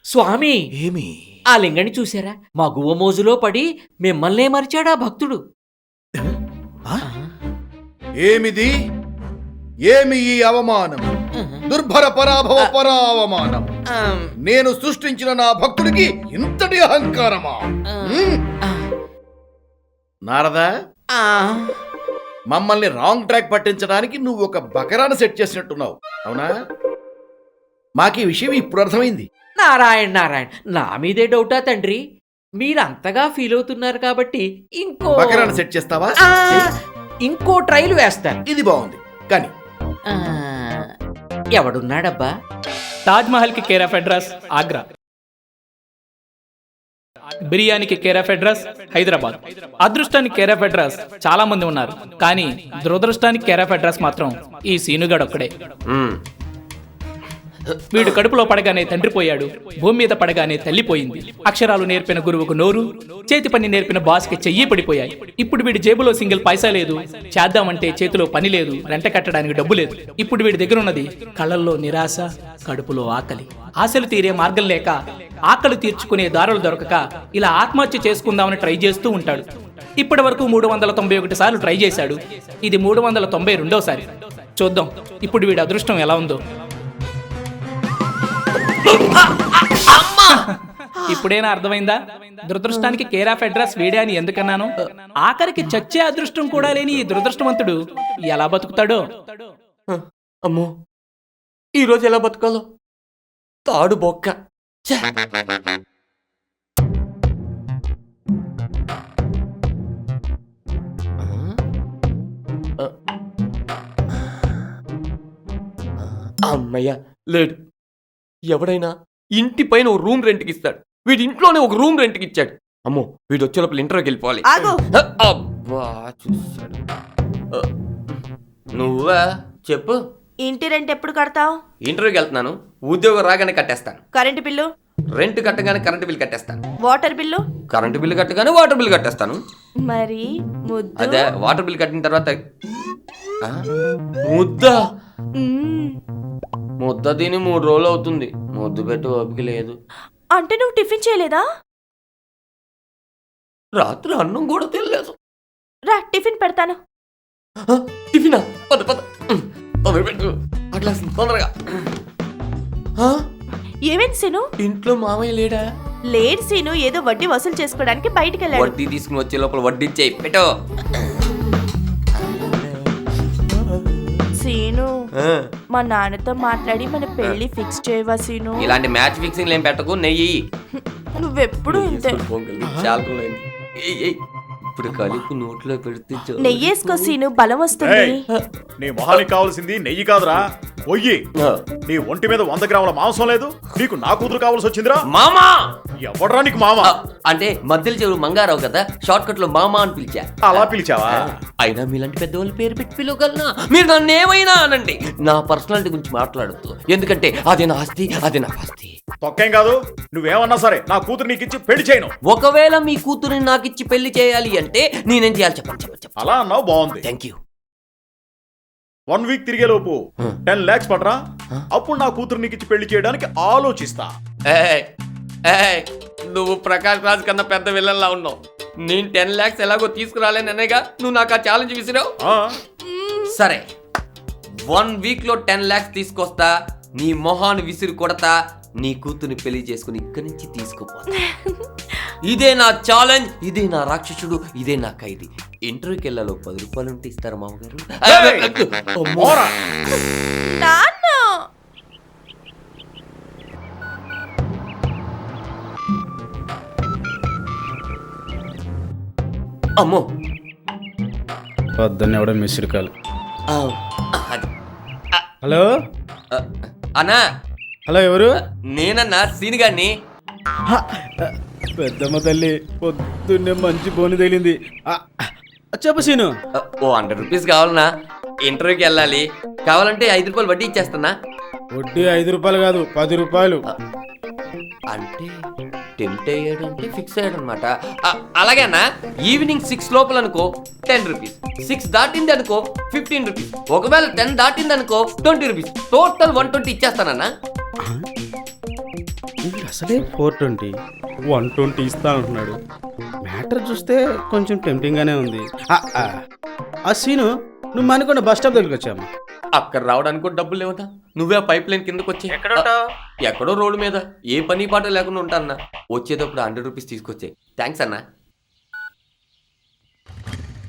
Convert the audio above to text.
స్వామి, ఏమి? ఆ లింగని చూసారా? మగువ మోజులో పడి మిమ్మల్నే మరిచాడా భక్తుడు. ఆ? ఏమిది? ఏమి ఈ అవమానం? దుర్భర పరాభవ పరావమానం. నేను సృష్టించిన నా భక్తుడికి ఇంతటి అహంకారమా? నారదా, మమ్మల్ని రాంగ్ ట్రాక్ పట్టించడానికి నువ్వు ఒక బకరాన్ని సెట్ చేసినట్టున్నావు, అవునా? మాకు ఈ విషయం ఇప్పుడు అర్థమైంది. నారాయణ నారాయణ, నా మీదే డౌటా తండ్రి? మీరంతగా ఫీల్ అవుతున్నారు కాబట్టి బకరాన్ని సెట్ చేస్తావా? ఇంకో ట్రైల్ వేస్తాను. ఇది బాగుంది, కానీ ఎవడున్నాడబ్బా? తాజ్ మహల్ కి కేర్ ఆఫ్ అడ్రస్ ఆగ్రా, బిర్యానీకి కేర్ ఆఫ్ అడ్రస్ హైదరాబాద్. అదృష్టానికి కేర్ ఆఫ్ అడ్రస్ చాలా మంది ఉన్నారు, కానీ దురదృష్టానికి కేర్ ఆఫ్ అడ్రస్ మాత్రం ఈ సీనుగాడు ఒక్కడే. వీడు కడుపులో పడగానే తండ్రి పోయాడు, భూమి మీద పడగానే తల్లి పోయింది. అక్షరాలు నేర్పిన గురువుకు నోరు, చేతి పని నేర్పిన బాస్కి చెయ్యి పడిపోయాయి. ఇప్పుడు వీడి జేబులో సింగిల్ పైసా లేదు, చేద్దామంటే చేతిలో పని లేదు, రెంట కట్టడానికి డబ్బు లేదు. ఇప్పుడు వీడి దగ్గర ఉన్నది కళ్ళల్లో నిరాశ, కడుపులో ఆకలి. ఆశలు తీరే మార్గం లేక, ఆకలి తీర్చుకునే దారులు దొరకక ఇలా ఆత్మహత్య చేసుకుందామని ట్రై చేస్తూ ఉంటాడు. ఇప్పటి వరకు 391 సార్లు ట్రై చేశాడు. ఇది 392సారి. చూద్దాం ఇప్పుడు వీడి అదృష్టం ఎలా ఉందో. ఇప్పుడేనా అర్థమైందా? దురదృష్టానికి కేర్ ఆఫ్ అడ్రస్ వీడే అని ఎందుకన్నాను? ఆఖరికి చచ్చే అదృష్టం కూడా లేని ఈ దురదృష్టవంతుడు ఎలా బతుకుతాడో. అమ్మో, ఈరోజు ఎలా బతకాలో తాడు బొక్క. ఛే! అమ్మయ్య, లేడు. ఎవడైనా ఇంటి పైన ఒక రూమ్ రెంట్కి ఇస్తాడు, వీడి ఇంట్లోనే ఒక రూమ్ రెంట్కి ఇచ్చాడు. అమ్మో, వీడు వచ్చే లోపల ఇంటర్వ్యూకి వెళ్ళిపోవాలి. అబ్బా, చూసాడు. నువ్వా? చెప్పు. ఇంటి రెంట్ ఎప్పుడు కడతావు? ఇంటర్వ్యూకి వెళ్తున్నాను, ఉద్యోగం రాగానే కట్టేస్తాను. Current bill? రెంట్ కట్టగానే కరెంటు బిల్ కట్టేస్తాను. Water bill? కరెంటు బిల్లు కట్టగానే వాటర్ బిల్ కట్టేస్తాను. మరి ముద్దు? అదే, వాటర్ బిల్ కట్టిన తర్వాత ముద్ద. ముద్ద తిని 3 రోజులు అవుతుంది, ముద్దు పెట్టి ఓపిక లేదు. అంటే నువ్వు టిఫిన్ చేయలేదా? రాత్రి అన్నం కూడా తినలేదు. రా, టిఫిన్ పెడతాను. టిఫినా? పద పద, పెట్టు అట్లా తొందరగా. ఏమేంటి సీను? ఇంట్లో మామయ్య లేడా? లేట్ సీను, ఏదో వడ్డీ వసూలు చేసుకోవడానికి బయటికి వెళ్ళాడు. వడ్డీ తీసుకుని వచ్చే లోపల వడ్డీ ఇచ్చేయి, పెట్టు. సీను, మా నాన్నతో మాట్లాడి మన పెళ్లి ఫిక్స్ చేయవా సీను? ఇలాంటి మ్యాచ్ ఫిక్సింగ్ ఏం పెట్టకు, నెయ్యి. నువ్వెప్పుడు ఇంతే. ఇప్పుడు కలిపి నోట్లో పెడితే నెయ్యేసుకో సీను, బలం వస్తుంది. నీ మొహానికి కావాల్సింది నెయ్యి కాదురా, పొయ్యి. నీ ఒంటి మీద 100 గ్రాముల మాంసం లేదు, నీకు నా కూతురు కావాల్సి వచ్చిందిరా. మామా? ఎవడరా నీకు మామ? అంటే మధ్యలో చెవులు మంగారావు కదా, షార్ట్ కట్ లో మామా అని పిలిచా. అలా పిలిచావా? అయినా మీలాంటి పెద్దవాళ్ళ పేరు పెట్టి పిలవగలనా? మీరు నన్ను ఏమైనా అనండి, నా పర్సనాలిటీ గురించి మాట్లాడద్దు, ఎందుకంటే అది నా ఆస్తి, అది నా ఆస్తి. తొక్కేం కాదు, నువ్వేమన్నా సరే నా కూతురు నీకు ఇచ్చి పెళ్లి చేయను. ఒకవేళ మీ కూతురిని నాకు ఇచ్చి పెళ్లి చేయాలి అంటే నేనేం చేయాలి చెప్పండి. అలా అన్నావు, బాగుంది. Thank you. 1 వీక్ తిరిగే లోపు 10 lakhs పడరా, అప్పుడు నా కూతురు నీకు ఇచ్చి పెళ్లి చేయడానికి ఆలోచిస్తా. నువ్వు ప్రకాష్ రాజ్ కన్నా పెద్ద విలన్లా ఉన్నావు. నేను 10 lakhs ఎలాగో తీసుకురాలేననేగా నువ్వు నాకు ఆ ఛాలెంజ్ విసిరావు. సరే, 1 వీక్ లో 10 lakhs తీసుకొస్తా, నీ మొహాన్ని విసిరి కొడతా, నీ కూతుర్ని పెళ్లి చేసుకుని ఇక్కడి నుంచి తీసుకుపోతా. ఇదే నా ఛాలెంజ్, ఇదే నా రాక్షసుడు, ఇదే నా ఖైదీ. ఇంటర్వ్యూకి వెళ్ళాలో 10 రూపాయలు ఉంటే ఇస్తారా మామగారు? నాన్న, అమ్మో, పొద్దున్న ఎవడో మిస్డ్ కాల్. హలో అన్నా. హలో, ఎవరు? నేనన్నా సీనిగాడిని. పెద్దమ్మ తల్లి, పొద్దున్నే మంచి బోని తేలింది. చెప్పు సీను. ఓ 100 రూపీస్ కావాలన్నా, ఇంటర్వ్యూకి వెళ్ళాలి. కావాలంటే 5 రూపాయలు వడ్డీ ఇచ్చేస్తున్నా. వడ్డీ 5 రూపాయలు కాదు, 10 రూపాయలు. అంటే టెంప్ట్ అయ్యాడు అంటే ఫిక్స్ అయ్యాడు అనమాట. అలాగే అన్న, ఈవినింగ్ 6 లోపల అనుకో 10 రూపీస్, 6 దాటింది అనుకో 15 రూపీస్, ఒకవేళ 10 దాటింది అనుకో 20 రూపీస్, టోటల్ 120 ఇచ్చేస్తానన్నా. అసలే 420 120 ఇస్తానంటున్నాడు. మ్యాటర్ చూస్తే కొంచెం టెంప్టింగ్గానే ఉంది. ఆ సీను నువ్వు అనుకున్న బస్ స్టాప్ దగ్గరికి వచ్చాము. అక్కడ రావడానికి కూడా డబ్బులు లేవదా? నువ్వే ఆ పైప్ లైన్ కిందకు వచ్చి ఎక్కడో రోడ్డు మీద ఏ పని పాట లేకుండా ఉంటా అన్న. వచ్చేటప్పుడు 100 రూపీస్ తీసుకొచ్చే. థ్యాంక్స్ అన్న.